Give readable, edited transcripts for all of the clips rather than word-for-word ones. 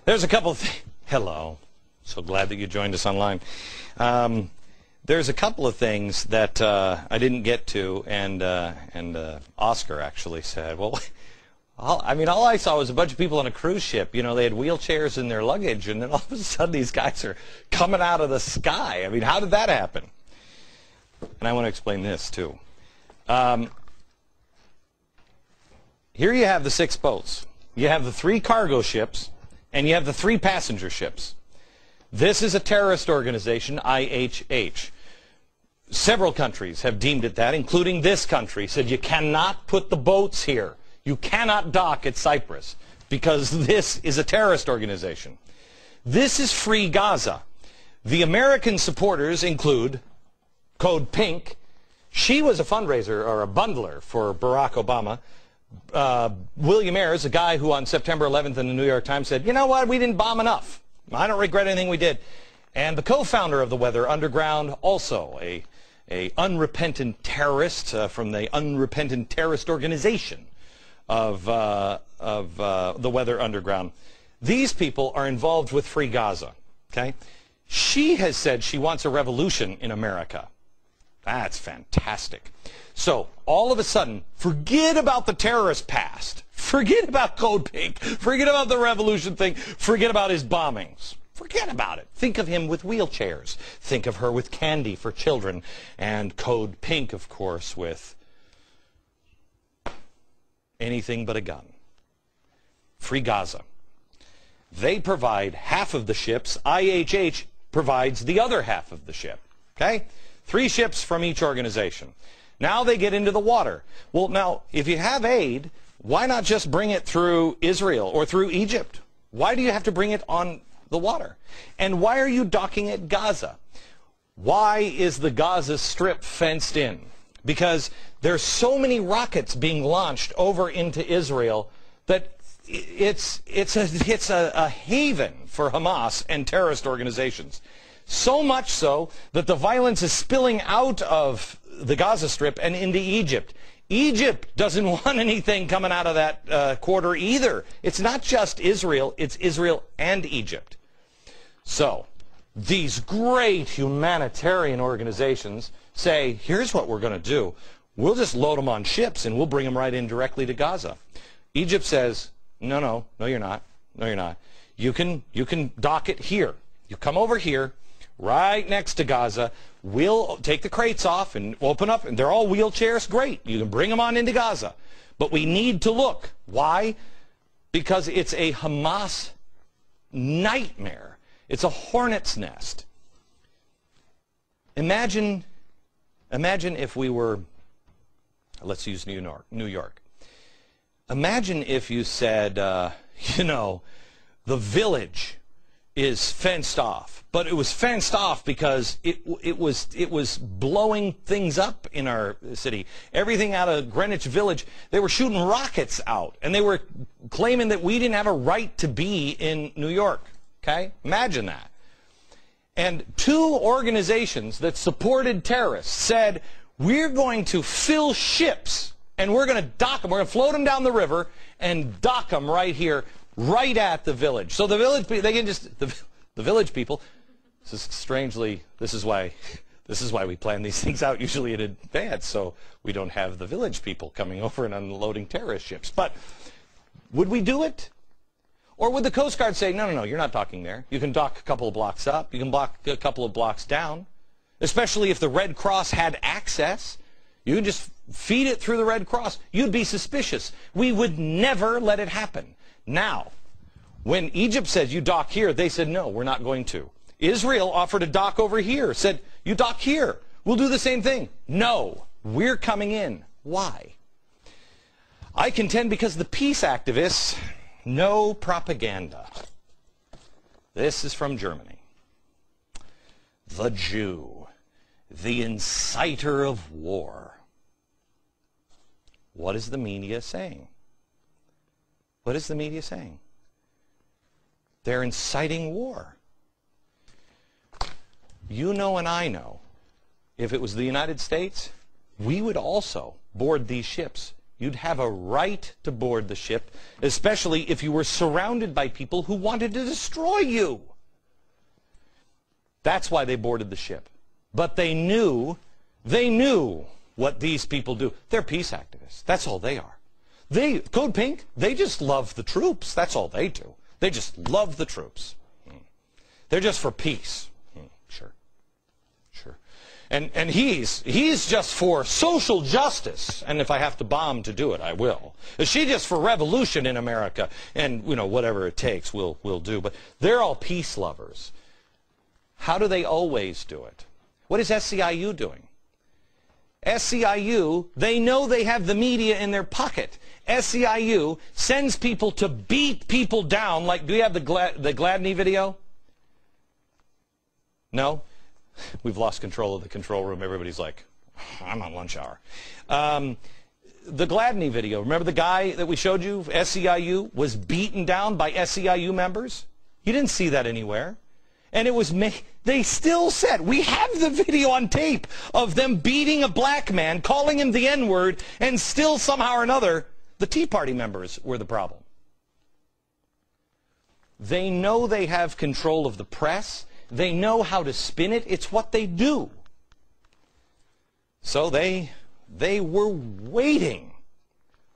There's a couple of hello. So glad that you joined us online. There's a couple of things that I didn't get to, and Oscar actually said, well, all I saw was a bunch of people on a cruise ship. You know, they had wheelchairs in their luggage, and then all of a sudden these guys are coming out of the sky. I mean, how did that happen? And I want to explain this, too. Here you have the 6 boats. You have the 3 cargo ships, and you have the 3 passenger ships. This is a terrorist organization, IHH. Several countries have deemed it that, including this country, said you cannot put the boats here. You cannot dock at Cyprus because this is a terrorist organization. This is Free Gaza. The American supporters include Code Pink. She was a fundraiser or a bundler for Barack Obama. William Ayers, a guy who on September 11th in the New York Times said, you know what, we didn't bomb enough. I don't regret anything we did. And the co-founder of the Weather Underground, also a unrepentant terrorist from the Unrepentant Terrorist Organization of the Weather Underground. These people are involved with Free Gaza. Okay? She has said she wants a revolution in America. That's fantastic. So, all of a sudden, forget about the terrorist past. Forget about Code Pink. Forget about the revolution thing. Forget about his bombings. Forget about it. Think of him with wheelchairs. Think of her with candy for children. And Code Pink, of course, with anything but a gun. Free Gaza. They provide half of the ships. IHH provides the other half of the ship. Okay? 3 ships from each organization. Now they get into the water. Well, now, if you have aid, why not just bring it through Israel or through Egypt? Why do you have to bring it on the water? And why are you docking at Gaza? Why is the Gaza Strip fenced in? Because there's so many rockets being launched over into Israel that it's a haven for Hamas and terrorist organizations. So much so that the violence is spilling out of the Gaza Strip and into Egypt. Egypt doesn't want anything coming out of that quarter either. It's not just Israel, it's Israel and Egypt. So, these great humanitarian organizations say, here's what we're going to do. We'll just load them on ships and we'll bring them right in directly to Gaza. Egypt says, no, you're not. No, you're not. You can dock it here. You come over here, right next to Gaza. We'll take the crates off and open up, and they're all wheelchairs. Great. You can bring them on into Gaza. But we need to look. Why? Because it's a Hamas nightmare. It's a hornet's nest. Imagine if we were, let's use New York. Imagine if you said, you know, the village is fenced off, but it was fenced off because it was blowing things up in our city. Everything out of Greenwich Village, they were shooting rockets out, and they were claiming that we didn't have a right to be in New York. Okay? Imagine that. And 2 organizations that supported terrorists said, we're going to fill ships and we're going to dock them. We're going to float them down the river and dock them right here, right at the village. So the village, they can just, the village people, this is why we plan these things out usually in advance, so we don't have the village people coming over and unloading terrorist ships. But would we do it? Or would the Coast Guard say, no, you're not docking there. You can dock a couple of blocks up. You can dock a couple of blocks down. Especially if the Red Cross had access. You can just feed it through the Red Cross. You'd be suspicious. We would never let it happen. Now, when Egypt said, you dock here, they said, no, we're not going to. Israel offered a dock over here, said, you dock here. We'll do the same thing. No, we're coming in. Why? I contend because the peace activists, no propaganda. This is from Germany. The Jew, the inciter of war. What is the media saying? What is the media saying? They're inciting war. You know and I know, if it was the United States, we would also board these ships You'd have a right to board the ship, especially if you were surrounded by people who wanted to destroy you. That's why they boarded the ship. But they knew what these people do. They're peace activists. That's all they are. Code Pink, they just love the troops. That's all they do. They just love the troops. They're just for peace. Sure. And he's just for social justice, and if I have to bomb to do it, I will. Is she just for revolution in America, and whatever it takes, we'll do. But they're all peace lovers. How do they always do it? What is SEIU doing? SEIU, they know they have the media in their pocket. SEIU sends people to beat people down. Like, do you have the Gladney video? No? We've lost control of the control room. Everybody's like, I'm on lunch hour. The Gladney video, remember the guy that we showed you, SEIU, was beaten down by SEIU members? You didn't see that anywhere. And it was, they still said, we have the video on tape of them beating a black man, calling him the N-word, and still somehow or another, the Tea Party members were the problem. They know they have control of the press. They know how to spin it. It's what they do. So they were waiting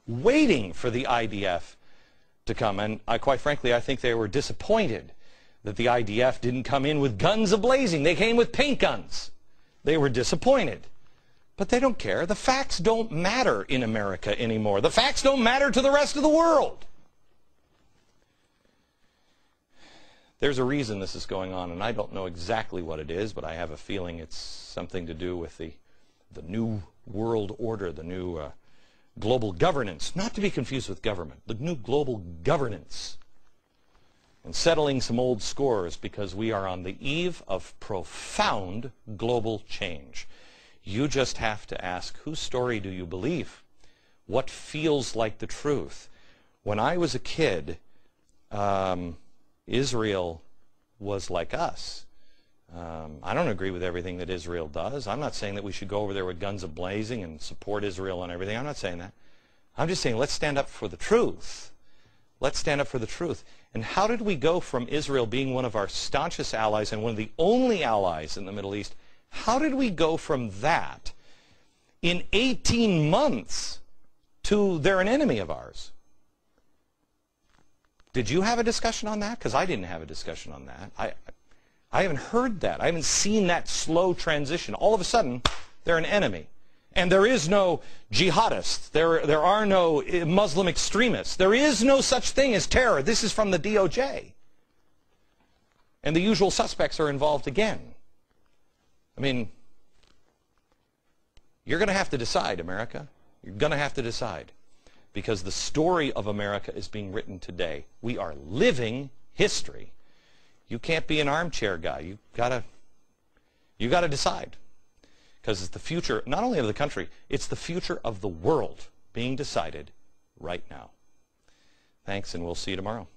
for the IDF to come. And quite frankly, I think they were disappointed that the IDF didn't come in with guns a-blazing. They came with paint guns. They were disappointed. But they don't care. The facts don't matter in America anymore. The facts don't matter to the rest of the world. There's a reason this is going on, and I don't know exactly what it is, but I have a feeling it's something to do with the new world order, the new global governance, not to be confused with government, the new global governance, and settling some old scores, because we are on the eve of profound global change. You just have to ask, whose story do you believe? What feels like the truth? When I was a kid, Israel was like us. I don't agree with everything that Israel does. I'm not saying that we should go over there with guns a-blazing and support Israel and everything. I'm not saying that. I'm just saying let's stand up for the truth. Let's stand up for the truth. And how did we go from Israel being one of our staunchest allies and one of the only allies in the Middle East, how did we go from that in 18 months to they're an enemy of ours? Did you have a discussion on that? Because I didn't have a discussion on that. I haven't heard that. I haven't seen that slow transition. All of a sudden, they're an enemy. And there is no jihadists. There are no Muslim extremists. There is no such thing as terror. This is from the DOJ. And the usual suspects are involved again. I mean, you're going to have to decide, America. You're going to have to decide. Because the story of America is being written today. We are living history. You can't be an armchair guy. You gotta decide. Because it's the future, not only of the country, it's the future of the world being decided right now. Thanks, and we'll see you tomorrow.